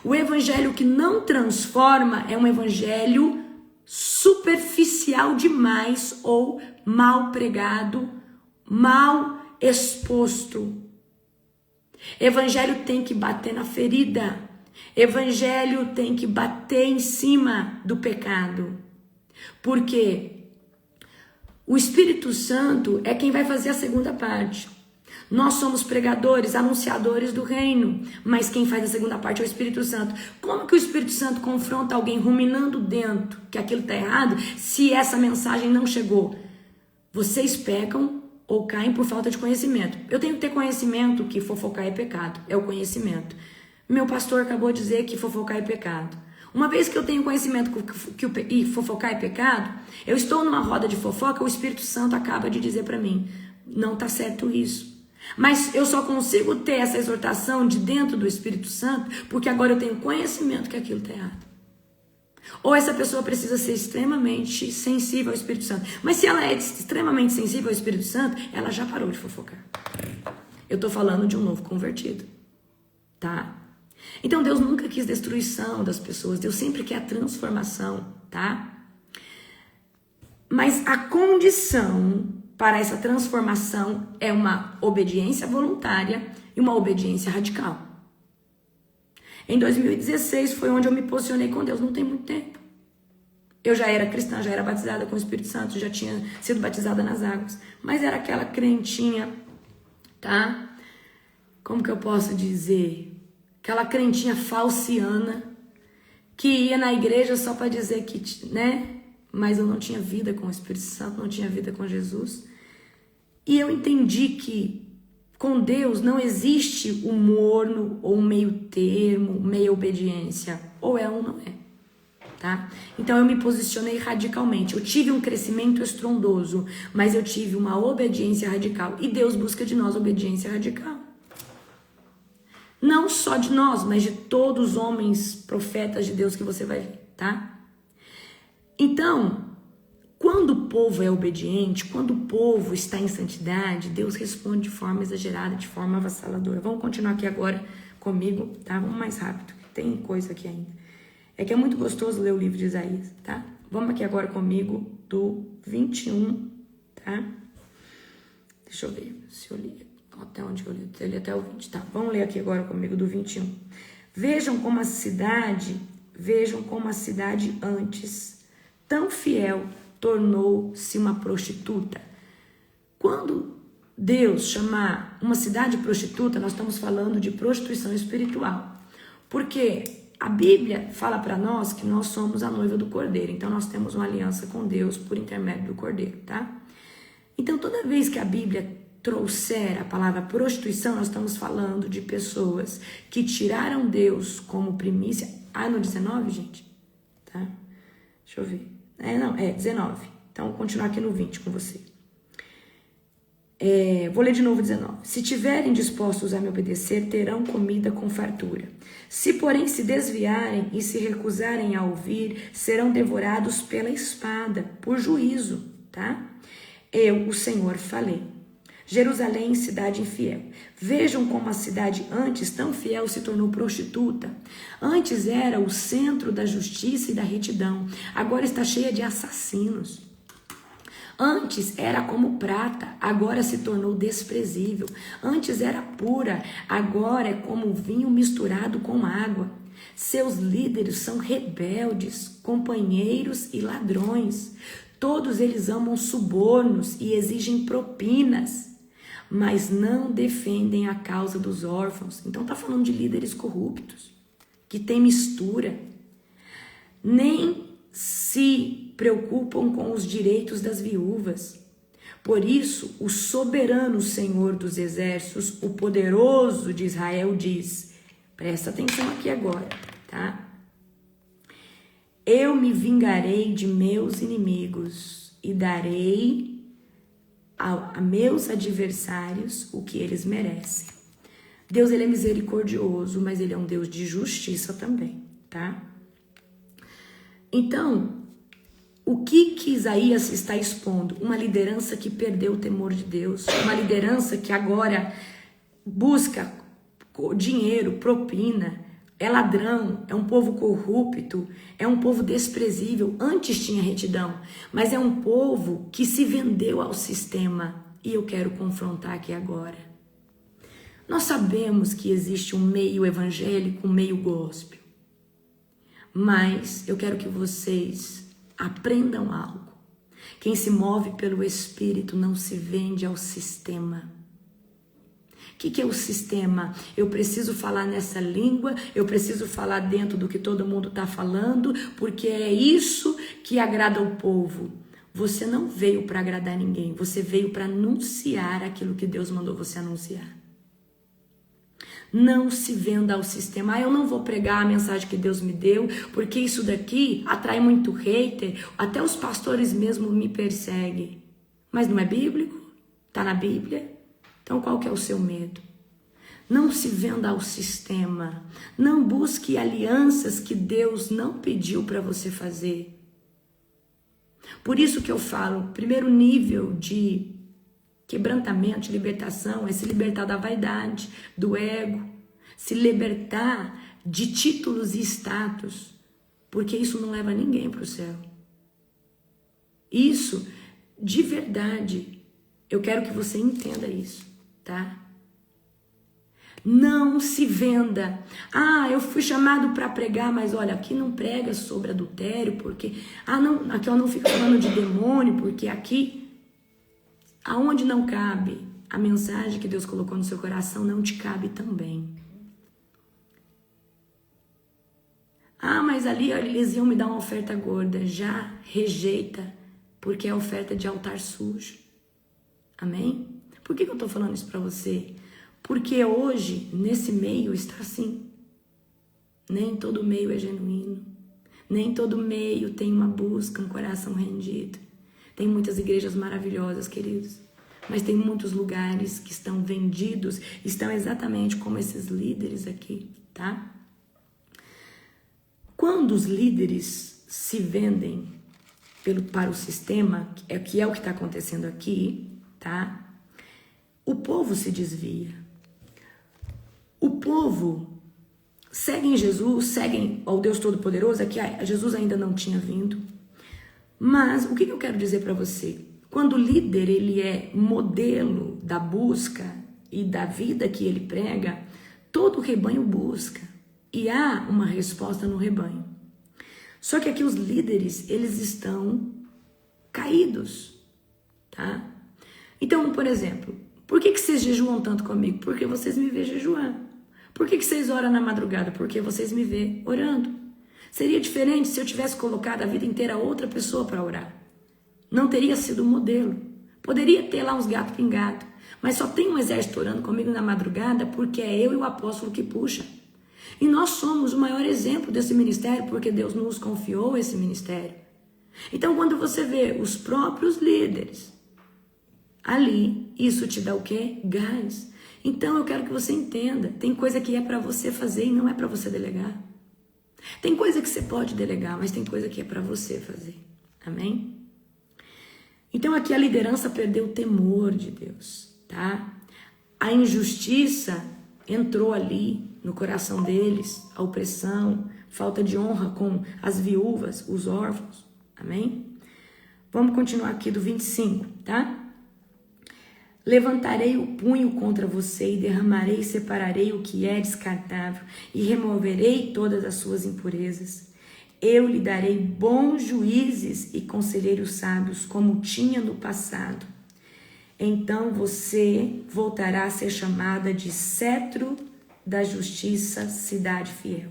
O evangelho que não transforma é um evangelho superficial demais ou mal pregado, mal exposto. Evangelho tem que bater na ferida. Evangelho tem que bater em cima do pecado. Por quê? O Espírito Santo é quem vai fazer a segunda parte. Nós somos pregadores, anunciadores do reino, mas quem faz a segunda parte é o Espírito Santo. Como que o Espírito Santo confronta alguém ruminando dentro que aquilo está errado, se essa mensagem não chegou? Vocês pecam ou caem por falta de conhecimento. Eu tenho que ter conhecimento que fofocar é pecado, é o conhecimento. Meu pastor acabou de dizer que fofocar é pecado. Uma vez que eu tenho conhecimento que fofocar é pecado, eu estou numa roda de fofoca, o Espírito Santo acaba de dizer para mim, não está certo isso. Mas eu só consigo ter essa exortação de dentro do Espírito Santo, porque agora eu tenho conhecimento que aquilo está errado. Ou essa pessoa precisa ser extremamente sensível ao Espírito Santo. Mas se ela é extremamente sensível ao Espírito Santo, ela já parou de fofocar. Eu estou falando de um novo convertido, tá? Então Deus nunca quis destruição das pessoas, Deus sempre quer a transformação, tá? Mas a condição para essa transformação é uma obediência voluntária e uma obediência radical. Em 2016 foi onde eu me posicionei com Deus, não tem muito tempo. Eu já era cristã, já era batizada com o Espírito Santo, já tinha sido batizada nas águas. Mas era aquela crentinha, tá? Como que eu posso dizer? Aquela crentinha falciana, que ia na igreja só para dizer que, né? Mas eu não tinha vida com o Espírito Santo, não tinha vida com Jesus. E eu entendi que com Deus não existe o morno ou um meio termo, meia obediência. Ou é ou não é. Tá? Então eu me posicionei radicalmente. Eu tive um crescimento estrondoso, mas eu tive uma obediência radical. E Deus busca de nós obediência radical. Não só de nós, mas de todos os homens profetas de Deus que você vai ver, tá? Então, quando o povo é obediente, quando o povo está em santidade, Deus responde de forma exagerada, de forma avassaladora. Vamos continuar aqui agora comigo, tá? Vamos mais rápido, tem coisa aqui ainda. É que é muito gostoso ler o livro de Isaías, tá? Vamos aqui agora comigo do 21, tá? Deixa eu ver se eu li até onde eu li. Eu li até o 20, tá? Vamos ler aqui agora comigo do 21. Vejam como a cidade antes, tão fiel, tornou-se uma prostituta. Quando Deus chamar uma cidade prostituta, nós estamos falando de prostituição espiritual. Porque a Bíblia fala para nós que nós somos a noiva do Cordeiro. Então, nós temos uma aliança com Deus por intermédio do Cordeiro, tá? Então, toda vez que a Bíblia trouxer a palavra prostituição, nós estamos falando de pessoas que tiraram Deus como primícia. Ah, no 19, gente? Tá? Deixa eu ver. É 19. Então, vou continuar aqui no 20 com você. Vou ler de novo 19. Se tiverem dispostos a me obedecer, terão comida com fartura. Se, porém, se desviarem e se recusarem a ouvir, serão devorados pela espada, por juízo, tá? Eu, o Senhor, falei. Jerusalém, cidade infiel. Vejam como a cidade antes tão fiel se tornou prostituta. Antes era o centro da justiça e da retidão. Agora está cheia de assassinos. Antes era como prata, agora se tornou desprezível. Antes era pura, agora é como vinho misturado com água. Seus líderes são rebeldes, companheiros e ladrões. Todos eles amam subornos e exigem propinas, mas não defendem a causa dos órfãos. Então está falando de líderes corruptos, que tem mistura. Nem se preocupam com os direitos das viúvas. Por isso, o soberano Senhor dos exércitos, o poderoso de Israel, diz, presta atenção aqui agora, tá? Eu me vingarei de meus inimigos e darei a meus adversários o que eles merecem. Deus, ele é misericordioso, mas ele é um Deus de justiça também, tá? Então, o que Isaías está expondo? Uma liderança que perdeu o temor de Deus, uma liderança que agora busca dinheiro, propina, é ladrão, é um povo corrupto, é um povo desprezível. Antes tinha retidão, mas é um povo que se vendeu ao sistema. E eu quero confrontar aqui agora. Nós sabemos que existe um meio evangélico, um meio gospel. Mas eu quero que vocês aprendam algo. Quem se move pelo Espírito não se vende ao sistema. O que é o sistema? Eu preciso falar nessa língua, eu preciso falar dentro do que todo mundo está falando, porque é isso que agrada o povo. Você não veio para agradar ninguém, você veio para anunciar aquilo que Deus mandou você anunciar. Não se venda ao sistema. Eu não vou pregar a mensagem que Deus me deu, porque isso daqui atrai muito hater. Até os pastores mesmo me perseguem. Mas não é bíblico? Está na Bíblia? Então qual que é o seu medo? Não se venda ao sistema. Não busque alianças que Deus não pediu para você fazer. Por isso que eu falo, o primeiro nível de quebrantamento, de libertação, é se libertar da vaidade, do ego, se libertar de títulos e status, porque isso não leva ninguém para o céu. Isso, de verdade, eu quero que você entenda isso, tá? Não se venda. Ah, eu fui chamado para pregar, mas olha, aqui não prega sobre adultério, porque... Ah, não, aqui eu não fico falando de demônio, porque aqui, aonde não cabe a mensagem que Deus colocou no seu coração, não te cabe também. Ah, mas ali eles iam me dar uma oferta gorda. Já rejeita, porque é oferta de altar sujo. Amém? Por que eu estou falando isso para você? Porque hoje, nesse meio, está assim. Nem todo meio é genuíno. Nem todo meio tem uma busca, um coração rendido. Tem muitas igrejas maravilhosas, queridos. Mas tem muitos lugares que estão vendidos, estão exatamente como esses líderes aqui, tá? Quando os líderes se vendem para o sistema, que é o que está acontecendo aqui, tá? O povo se desvia. O povo segue em Jesus, segue ao Deus Todo-Poderoso, que Jesus ainda não tinha vindo. Mas o que eu quero dizer para você? Quando o líder ele é modelo da busca e da vida que ele prega, todo o rebanho busca. E há uma resposta no rebanho. Só que aqui os líderes, eles estão caídos, tá? Então, por exemplo, por que vocês jejuam tanto comigo? Porque vocês me vê jejuando. Por que vocês oram na madrugada? Porque vocês me vê orando. Seria diferente se eu tivesse colocado a vida inteira outra pessoa para orar. Não teria sido modelo. Poderia ter lá uns gatos pingados, mas só tem um exército orando comigo na madrugada porque é eu e o apóstolo que puxa. E nós somos o maior exemplo desse ministério porque Deus nos confiou esse ministério. Então, quando você vê os próprios líderes ali, isso te dá o quê? Gás. Então, eu quero que você entenda, tem coisa que é para você fazer e não é para você delegar. Tem coisa que você pode delegar, mas tem coisa que é para você fazer. Amém? Então, aqui a liderança perdeu o temor de Deus, tá? A injustiça entrou ali no coração deles, a opressão, falta de honra com as viúvas, os órfãos. Amém? Vamos continuar aqui do 25, tá? Levantarei o punho contra você e derramarei e separarei o que é descartável e removerei todas as suas impurezas. Eu lhe darei bons juízes e conselheiros sábios, como tinha no passado. Então você voltará a ser chamada de cetro da justiça, cidade fiel.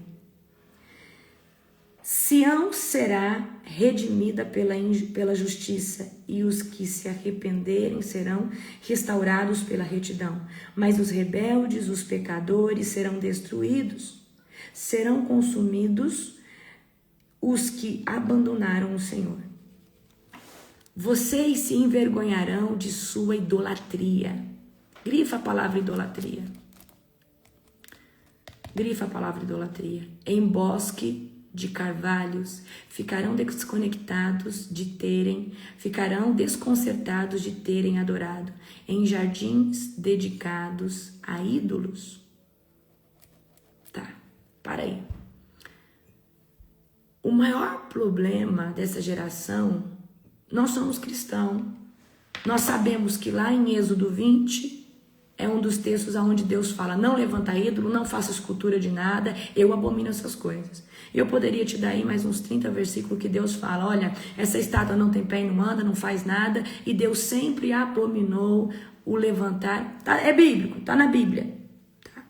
Sião será redimida pela justiça, e os que se arrependerem serão restaurados pela retidão. Mas os rebeldes, os pecadores serão destruídos, serão consumidos os que abandonaram o Senhor. Vocês se envergonharão de sua idolatria. Grifa a palavra idolatria. Grifa a palavra idolatria. Em bosque de carvalhos, ficarão desconectados de terem, ficarão desconcertados de terem adorado, em jardins dedicados a ídolos. Tá, para aí. O maior problema dessa geração, nós somos cristãos. Nós sabemos que lá em Êxodo 20, é um dos textos onde Deus fala, não levanta ídolo, não faça escultura de nada, eu abomino essas coisas. Eu poderia te dar aí mais uns 30 versículos que Deus fala, olha, essa estátua não tem pé e não anda, não faz nada, e Deus sempre abominou o levantar. Tá, é bíblico, tá na Bíblia. Tá?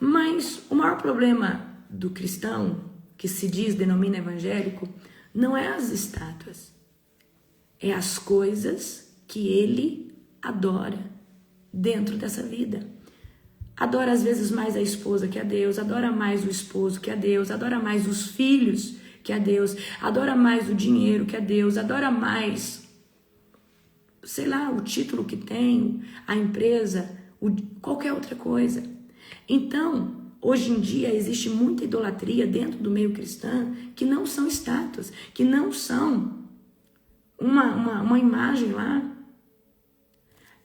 Mas o maior problema do cristão, que se denomina evangélico, não é as estátuas, é as coisas que ele adora dentro dessa vida. Adora às vezes mais a esposa que a Deus, adora mais o esposo que a Deus, adora mais os filhos que a Deus, adora mais o dinheiro que a Deus, adora mais, sei lá, o título que tem, a empresa, qualquer outra coisa. Então, hoje em dia existe muita idolatria dentro do meio cristão que não são estátuas, que não são uma imagem lá,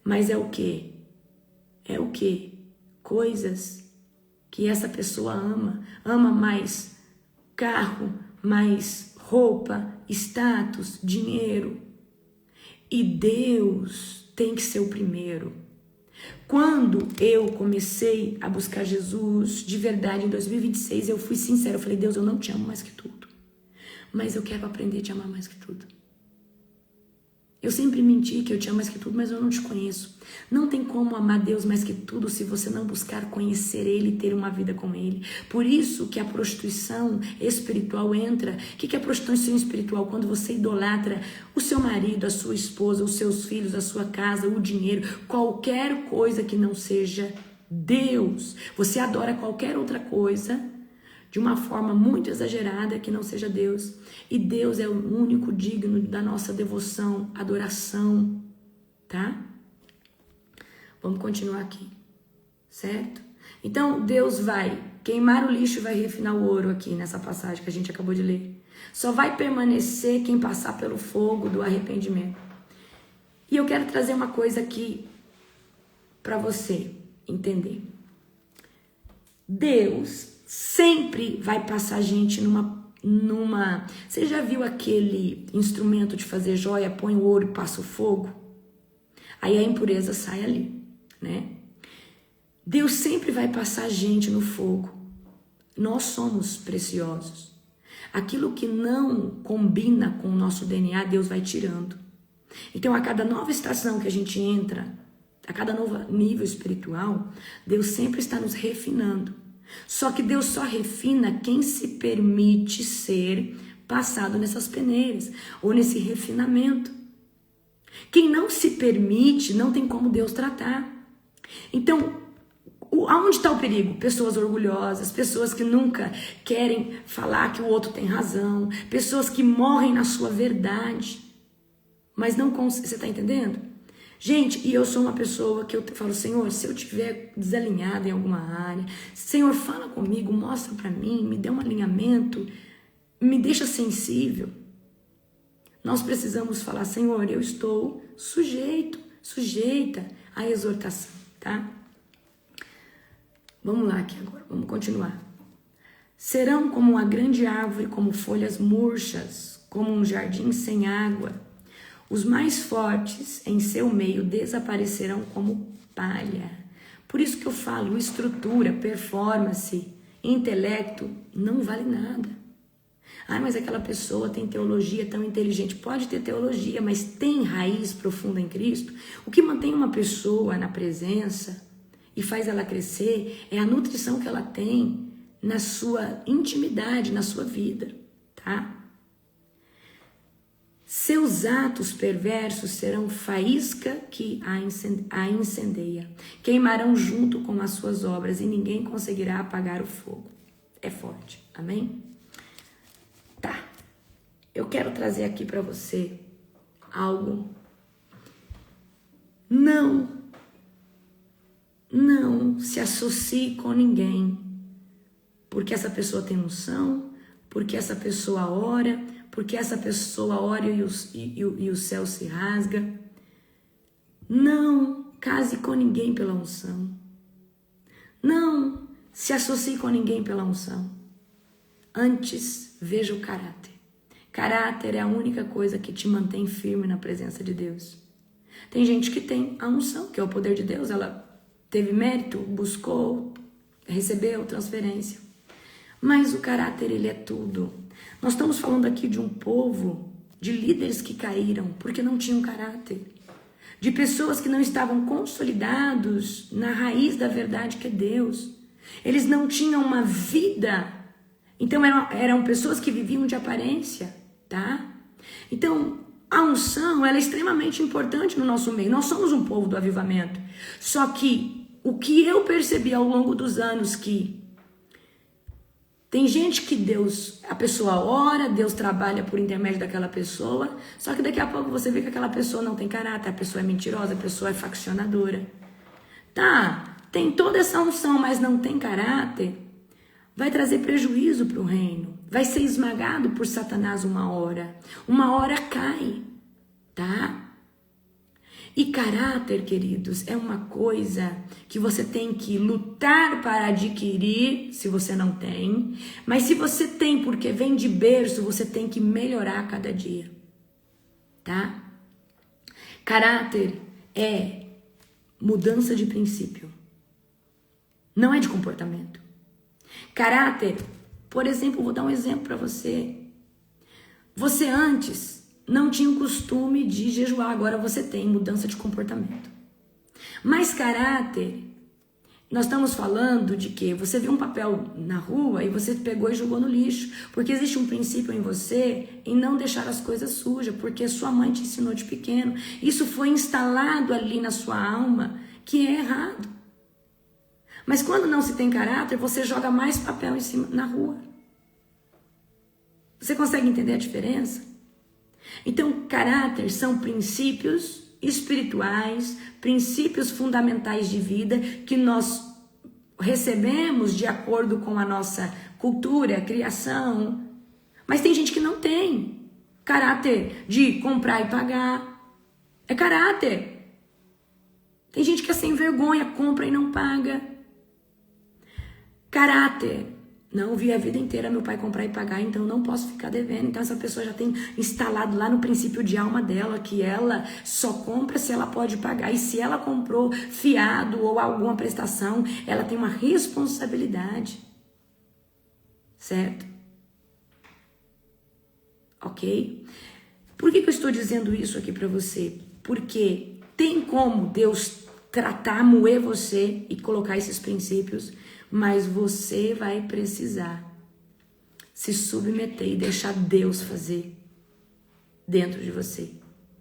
mas é o quê? É o quê? Coisas que essa pessoa ama. Ama mais carro, mais roupa, status, dinheiro. E Deus tem que ser o primeiro. Quando eu comecei a buscar Jesus de verdade em 2026, eu fui sincera, eu falei, Deus, eu não te amo mais que tudo, mas eu quero aprender a te amar mais que tudo. Eu sempre menti que eu te amo mais que tudo, mas eu não te conheço. Não tem como amar Deus mais que tudo se você não buscar conhecer Ele e ter uma vida com Ele. Por isso que a prostituição espiritual entra. O que é a prostituição espiritual? Quando você idolatra o seu marido, a sua esposa, os seus filhos, a sua casa, o dinheiro, qualquer coisa que não seja Deus. Você adora qualquer outra coisa de uma forma muito exagerada que não seja Deus. E Deus é o único digno da nossa devoção, adoração, tá? Vamos continuar aqui, certo? Então, Deus vai queimar o lixo e vai refinar o ouro aqui nessa passagem que a gente acabou de ler. Só vai permanecer quem passar pelo fogo do arrependimento. E eu quero trazer uma coisa aqui para você entender. Deus sempre vai passar a gente numa... Você já viu aquele instrumento de fazer joia? Põe o ouro e passa o fogo? Aí a impureza sai ali, né? Deus sempre vai passar a gente no fogo. Nós somos preciosos. Aquilo que não combina com o nosso DNA, Deus vai tirando. Então, a cada nova estação que a gente entra, a cada novo nível espiritual, Deus sempre está nos refinando. Só que Deus só refina quem se permite ser passado nessas peneiras, ou nesse refinamento. Quem não se permite, não tem como Deus tratar. Então, aonde está o perigo? Pessoas orgulhosas, pessoas que nunca querem falar que o outro tem razão, pessoas que morrem na sua verdade, mas não conseguem. Você está entendendo? Gente, e eu sou uma pessoa que eu falo, Senhor, se eu estiver desalinhada em alguma área, Senhor, fala comigo, mostra para mim, me dê um alinhamento, me deixa sensível. Nós precisamos falar, Senhor, eu estou sujeita à exortação, tá? Vamos lá aqui agora, vamos continuar. Serão como uma grande árvore, como folhas murchas, como um jardim sem água. Os mais fortes em seu meio desaparecerão como palha. Por isso que eu falo, estrutura, performance, intelecto, não vale nada. Ah, mas aquela pessoa tem teologia tão inteligente. Pode ter teologia, mas tem raiz profunda em Cristo? O que mantém uma pessoa na presença e faz ela crescer é a nutrição que ela tem na sua intimidade, na sua vida, tá? Seus atos perversos serão faísca que a incendeia. Queimarão junto com as suas obras e ninguém conseguirá apagar o fogo. É forte, amém? Tá, eu quero trazer aqui para você algo. Não se associe com ninguém, porque essa pessoa tem unção, porque essa pessoa ora, porque essa pessoa ora e o céu se rasga. Não case com ninguém pela unção. Não se associe com ninguém pela unção. Antes, veja o caráter. Caráter é a única coisa que te mantém firme na presença de Deus. Tem gente que tem a unção, que é o poder de Deus. Ela teve mérito, buscou, recebeu transferência. Mas o caráter, ele é tudo. Nós estamos falando aqui de um povo, de líderes que caíram porque não tinham caráter. De pessoas que não estavam consolidados na raiz da verdade que é Deus. Eles não tinham uma vida. Então eram pessoas que viviam de aparência, tá? Então a unção, ela é extremamente importante no nosso meio. Nós somos um povo do avivamento. Só que o que eu percebi ao longo dos anos que tem gente que a pessoa ora, Deus trabalha por intermédio daquela pessoa, só que daqui a pouco você vê que aquela pessoa não tem caráter, a pessoa é mentirosa, a pessoa é faccionadora. Tá, tem toda essa unção, mas não tem caráter, vai trazer prejuízo para o reino, vai ser esmagado por Satanás uma hora cai, tá? E caráter, queridos, é uma coisa que você tem que lutar para adquirir, se você não tem. Mas se você tem, porque vem de berço, você tem que melhorar a cada dia, tá? Caráter é mudança de princípio. Não é de comportamento. Caráter, por exemplo, vou dar um exemplo para você. Você antes não tinha o costume de jejuar, agora você tem mudança de comportamento. Mas caráter, nós estamos falando de que você viu um papel na rua e você pegou e jogou no lixo, porque existe um princípio em você em não deixar as coisas sujas, porque sua mãe te ensinou de pequeno. Isso foi instalado ali na sua alma, que é errado. Mas quando não se tem caráter, você joga mais papel em cima na rua. Você consegue entender a diferença? Então, caráter são princípios espirituais, princípios fundamentais de vida que nós recebemos de acordo com a nossa cultura, criação. Mas tem gente que não tem caráter de comprar e pagar. É caráter. Tem gente que é sem vergonha, compra e não paga. Caráter. Não vi a vida inteira meu pai comprar e pagar, então não posso ficar devendo. Então essa pessoa já tem instalado lá no princípio de alma dela que ela só compra se ela pode pagar. E se ela comprou fiado ou alguma prestação, ela tem uma responsabilidade. Certo? Ok? Por que eu estou dizendo isso aqui para você? Porque tem como Deus tratar, moer você e colocar esses princípios, mas você vai precisar se submeter e deixar Deus fazer dentro de você,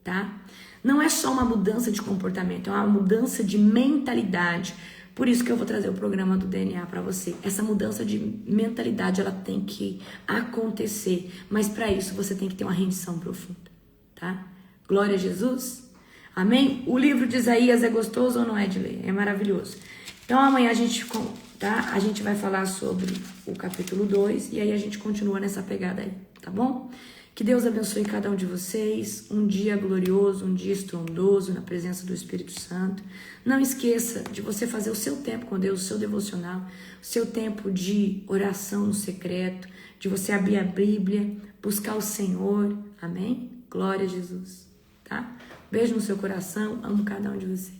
tá? Não é só uma mudança de comportamento, é uma mudança de mentalidade. Por isso que eu vou trazer o programa do DNA para você. Essa mudança de mentalidade, ela tem que acontecer, mas para isso você tem que ter uma rendição profunda, tá? Glória a Jesus. Amém? O livro de Isaías é gostoso ou não é de ler? É maravilhoso. Então amanhã a gente vai falar sobre o capítulo 2 e aí a gente continua nessa pegada aí, tá bom? Que Deus abençoe cada um de vocês, um dia glorioso, um dia estrondoso na presença do Espírito Santo. Não esqueça de você fazer o seu tempo com Deus, o seu devocional, o seu tempo de oração no secreto, de você abrir a Bíblia, buscar o Senhor, amém? Glória a Jesus, tá? Beijo no seu coração, amo cada um de vocês.